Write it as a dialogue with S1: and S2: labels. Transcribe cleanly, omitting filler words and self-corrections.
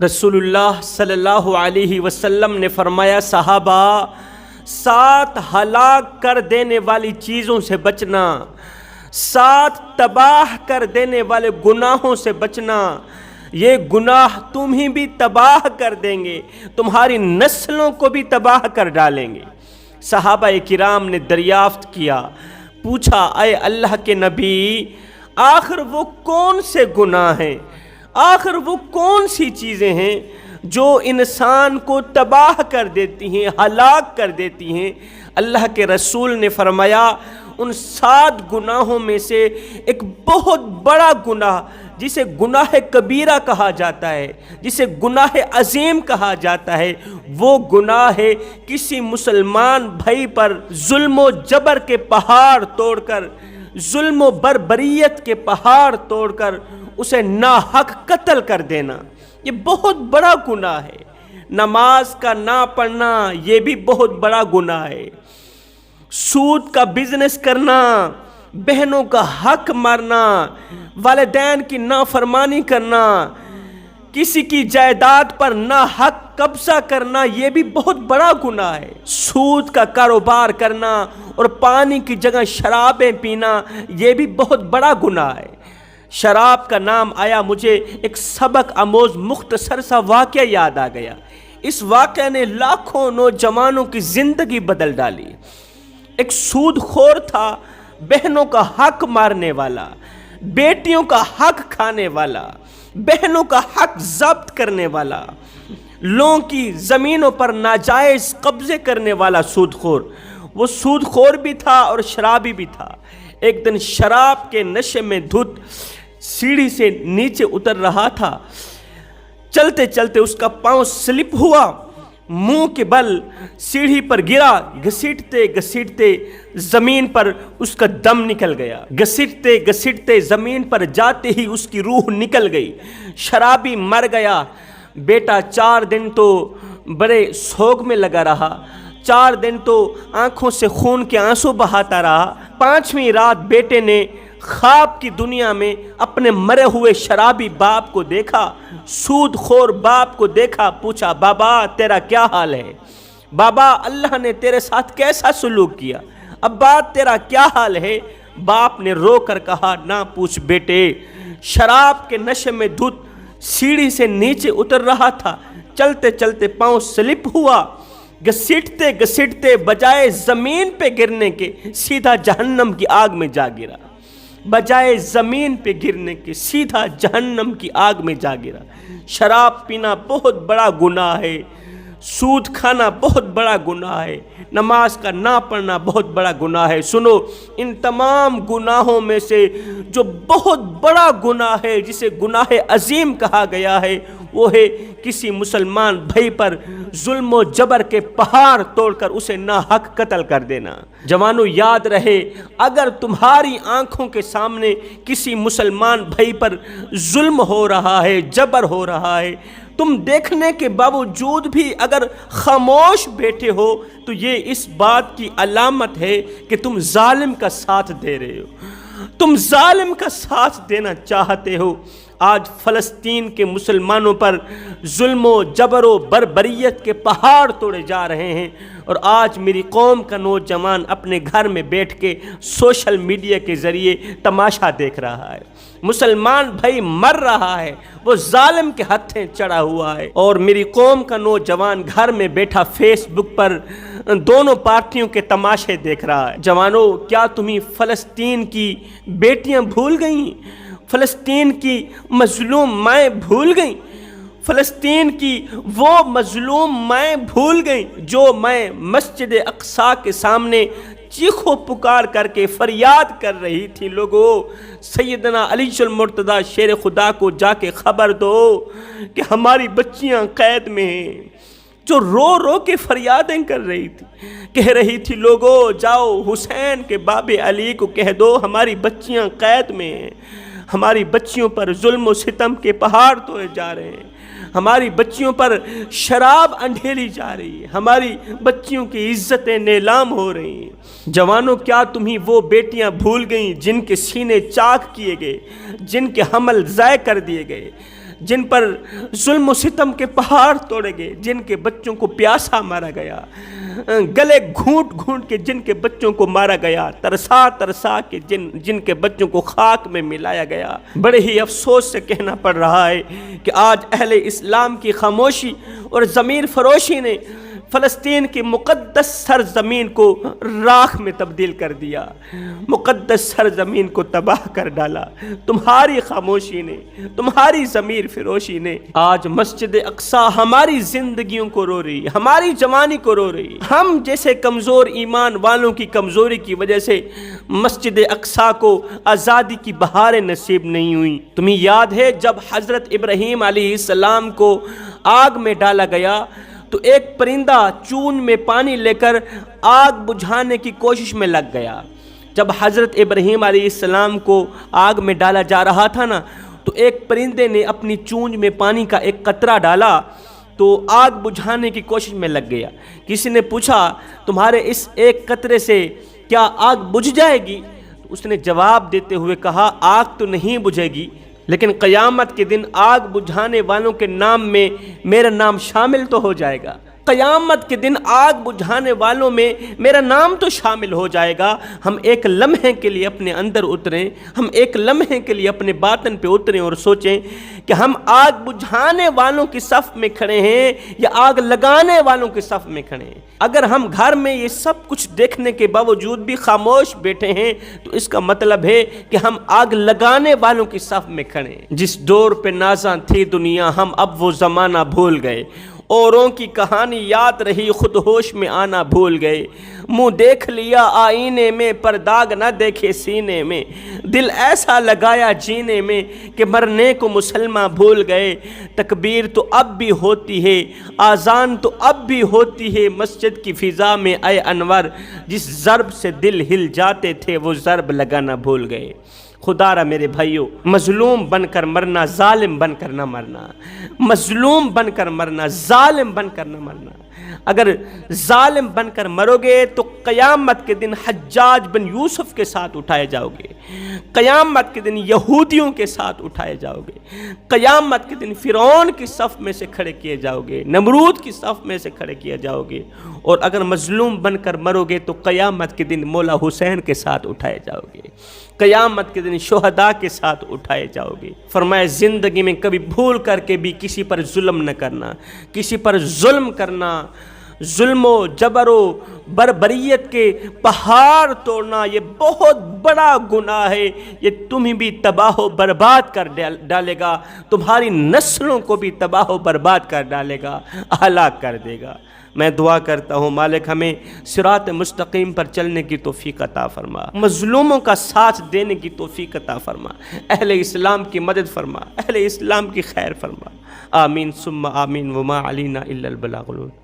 S1: رسول اللہ صلی اللہ علیہ وسلم نے فرمایا، صحابہ 7 ہلاک کر دینے والی چیزوں سے بچنا، 7 تباہ کر دینے والے گناہوں سے بچنا، یہ گناہ تمہیں بھی تباہ کر دیں گے، تمہاری نسلوں کو بھی تباہ کر ڈالیں گے۔ صحابہ کرام نے دریافت کیا، پوچھا، اے اللہ کے نبی، آخر وہ کون سے گناہ ہیں، آخر وہ کون سی چیزیں ہیں جو انسان کو تباہ کر دیتی ہیں، ہلاک کر دیتی ہیں؟ اللہ کے رسول نے فرمایا، ان 7 گناہوں میں سے ایک بہت بڑا گناہ جسے گناہ کبیرہ کہا جاتا ہے، جسے گناہ عظیم کہا جاتا ہے، وہ گناہ ہے کسی مسلمان بھائی پر ظلم و جبر کے پہاڑ توڑ کر، ظلم و بربریت کے پہاڑ توڑ کر اسے ناحق قتل کر دینا۔ یہ بہت بڑا گناہ ہے۔ نماز کا نہ پڑھنا یہ بھی بہت بڑا گناہ ہے۔ سود کا بزنس کرنا، بہنوں کا حق مارنا، والدین کی نافرمانی کرنا، کسی کی جائیداد پر ناحق قبضہ کرنا، یہ بھی بہت بڑا گناہ ہے۔ سود کا کاروبار کرنا اور پانی کی جگہ شرابیں پینا، یہ بھی بہت بڑا گناہ ہے۔ شراب کا نام آیا، مجھے ایک سبق آموز مختصر سا واقعہ یاد آ گیا۔ اس واقعے نے لاکھوں نوجوانوں کی زندگی بدل ڈالی۔ ایک سود خور تھا، بہنوں کا حق مارنے والا، بیٹیوں کا حق کھانے والا، بہنوں کا حق ضبط کرنے والا، لوگوں کی زمینوں پر ناجائز قبضے کرنے والا سود خور۔ وہ سود خور بھی تھا اور شرابی بھی تھا۔ ایک دن شراب کے نشے میں دھت سیڑھی سے نیچے اتر رہا تھا۔ چلتے چلتے اس کا پاؤں سلپ ہوا، منہ کے بل سیڑھی پر گرا، گھسیٹتے گھسیٹتے زمین پر اس کا دم نکل گیا۔ گھسیٹتے گھسیٹتے زمین پر جاتے ہی اس کی روح نکل گئی۔ شرابی مر گیا۔ بیٹا 4 دن تو بڑے سوگ میں لگا رہا، 4 دن تو آنکھوں سے خون کے آنسو بہاتا رہا۔ 5ویں رات بیٹے نے خواب کی دنیا میں اپنے مرے ہوئے شرابی باپ کو دیکھا، سود خور باپ کو دیکھا۔ پوچھا، بابا تیرا کیا حال ہے؟ بابا اللہ نے تیرے ساتھ کیسا سلوک کیا؟ ابا تیرا کیا حال ہے؟ باپ نے رو کر کہا، نہ پوچھ بیٹے، شراب کے نشے میں دھت سیڑھی سے نیچے اتر رہا تھا، چلتے چلتے پاؤں سلپ ہوا، گھسیٹتے گھسیٹتے بجائے زمین پہ گرنے کے سیدھا جہنم کی آگ میں جا گرا۔ بجائے زمین پہ گرنے کے سیدھا جہنم کی آگ میں جا گرا۔ شراب پینا بہت بڑا گناہ ہے، سود کھانا بہت بڑا گناہ ہے، نماز کا نہ پڑھنا بہت بڑا گناہ ہے۔ سنو، ان تمام گناہوں میں سے جو بہت بڑا گناہ ہے، جسے گناہ عظیم کہا گیا ہے، وہ ہے کسی مسلمان بھائی پر ظلم و جبر کے پہاڑ توڑ کر اسے ناحق قتل کر دینا۔ جوانوں یاد رہے، اگر تمہاری آنکھوں کے سامنے کسی مسلمان بھائی پر ظلم ہو رہا ہے، جبر ہو رہا ہے، تم دیکھنے کے باوجود بھی اگر خاموش بیٹھے ہو تو یہ اس بات کی علامت ہے کہ تم ظالم کا ساتھ دے رہے ہو، تم ظالم کا ساتھ دینا چاہتے ہو۔ آج فلسطین کے مسلمانوں پر ظلم و جبر و بربریت کے پہاڑ توڑے جا رہے ہیں، اور آج میری قوم کا نوجوان اپنے گھر میں بیٹھ کے سوشل میڈیا کے ذریعے تماشا دیکھ رہا ہے۔ مسلمان بھائی مر رہا ہے، وہ ظالم کے ہتھیں چڑھا ہوا ہے، اور میری قوم کا نوجوان گھر میں بیٹھا فیس بک پر دونوں پارٹیوں کے تماشے دیکھ رہا ہے۔ جوانوں، کیا تمہیں فلسطین کی بیٹیاں بھول گئیں؟ فلسطین کی مظلوم مائیں بھول گئیں؟ فلسطین کی وہ مظلوم مائیں بھول گئیں جو مائیں مسجد اقصی کے سامنے چیخو پکار کر کے فریاد کر رہی تھی، لوگو سیدنا علی المرتضیٰ شیر خدا کو جا کے خبر دو کہ ہماری بچیاں قید میں ہیں، جو رو رو کے فریادیں کر رہی تھی، کہہ رہی تھی، لوگو جاؤ حسین کے باب علی کو کہہ دو ہماری بچیاں قید میں ہیں، ہماری بچیوں پر ظلم و ستم کے پہاڑ توڑے جا رہے ہیں، ہماری بچیوں پر شراب انڈھیلی جا رہی ہے، ہماری بچیوں کی عزتیں نیلام ہو رہی ہیں۔ جوانوں، کیا تمہیں وہ بیٹیاں بھول گئیں جن کے سینے چاک کیے گئے، جن کے حمل ضائع کر دیے گئے، جن پر ظلم و ستم کے پہاڑ توڑے گئے، جن کے بچوں کو پیاسا مارا گیا، گلے گھونٹ گھونٹ کے جن کے بچوں کو مارا گیا، ترسا ترسا کے جن کے بچوں کو خاک میں ملایا گیا۔ بڑے ہی افسوس سے کہنا پڑ رہا ہے کہ آج اہل اسلام کی خاموشی اور ضمیر فروشی نے فلسطین کی مقدس سرزمین کو راکھ میں تبدیل کر دیا، مقدس سرزمین کو تباہ کر ڈالا۔ تمہاری خاموشی نے، تمہاری ضمیر فروشی نے آج مسجد اقصی ہماری زندگیوں کو رو رہی، ہماری جوانی کو رو رہی۔ ہم جیسے کمزور ایمان والوں کی کمزوری کی وجہ سے مسجد اقصی کو آزادی کی بہاریں نصیب نہیں ہوئی۔ تمہیں یاد ہے جب حضرت ابراہیم علیہ السلام کو آگ میں ڈالا گیا تو ایک پرندہ چون میں پانی لے کر آگ بجھانے کی کوشش میں لگ گیا۔ جب حضرت ابراہیم علیہ السلام کو آگ میں ڈالا جا رہا تھا نا، تو ایک پرندے نے اپنی چونچ میں پانی کا ایک قطرہ ڈالا تو آگ بجھانے کی کوشش میں لگ گیا۔ کسی نے پوچھا تمہارے اس ایک قطرے سے کیا آگ بجھ جائے گی؟ تو اس نے جواب دیتے ہوئے کہا آگ تو نہیں بجھے گی، لیکن قیامت کے دن آگ بجھانے والوں کے نام میں میرا نام شامل تو ہو جائے گا۔ قیامت کے دن آگ بجھانے والوں میں میرا نام تو شامل ہو جائے گا۔ ہم ایک لمحے کے لیے اپنے اندر اتریں، ہم ایک لمحے کے لیے اپنے باطن پہ اتریں اور سوچیں کہ ہم آگ بجھانے والوں کی صف میں کھڑے ہیں یا آگ لگانے والوں کی صف میں کھڑے ہیں۔ اگر ہم گھر میں یہ سب کچھ دیکھنے کے باوجود بھی خاموش بیٹھے ہیں تو اس کا مطلب ہے کہ ہم آگ لگانے والوں کی صف میں کھڑے ہیں۔ جس دور پہ نازاں تھی دنیا، ہم اب وہ زمانہ بھول گئے۔ اوروں کی کہانی یاد رہی، خود ہوش میں آنا بھول گئے۔ منہ دیکھ لیا آئینے میں پر داغ نہ دیکھے سینے میں، دل ایسا لگایا جینے میں کہ مرنے کو مسلمان بھول گئے۔ تکبیر تو اب بھی ہوتی ہے، آذان تو اب بھی ہوتی ہے مسجد کی فضا میں، اے انور جس ضرب سے دل ہل جاتے تھے وہ ضرب لگانا بھول گئے۔ خدا را میرے بھائیوں، مظلوم بن کر مرنا، ظالم بن کر نہ مرنا، مظلوم بن کر مرنا، ظالم بن کر نہ مرنا۔ اگر ظالم بن کر مرو گے تو قیامت کے دن حجاج بن یوسف کے ساتھ اٹھائے جاؤ گے، قیامت کے دن یہودیوں کے ساتھ اٹھائے جاؤ گے، قیامت کے دن فرعون کی صف میں سے کھڑے کیے جاؤ گے، نمرود کی صف میں سے کھڑے کیے جاؤ گے، اور اگر مظلوم بن کر مرو گے تو قیامت کے دن مولا حسین کے ساتھ اٹھائے جاؤ گے، قیامت کے دن شہداء کے ساتھ اٹھائے جاؤ گے۔ فرمایا زندگی میں کبھی بھول کر کے بھی کسی پر ظلم نہ کرنا، کسی پر ظلم کرنا، ظلم و جبر و بربریت کے پہاڑ توڑنا یہ بہت بڑا گناہ ہے۔ یہ تمہیں بھی تباہ و برباد کر ڈالے گا، تمہاری نسلوں کو بھی تباہ و برباد کر ڈالے گا، ہلاک کر دے گا۔ میں دعا کرتا ہوں مالک ہمیں صراط مستقیم پر چلنے کی توفیق عطا فرما، مظلوموں کا ساتھ دینے کی توفیق عطا فرما، اہل اسلام کی مدد فرما، اہل اسلام کی خیر فرما۔ آمین ثم آمین وما علینا الا البلاغ المبین۔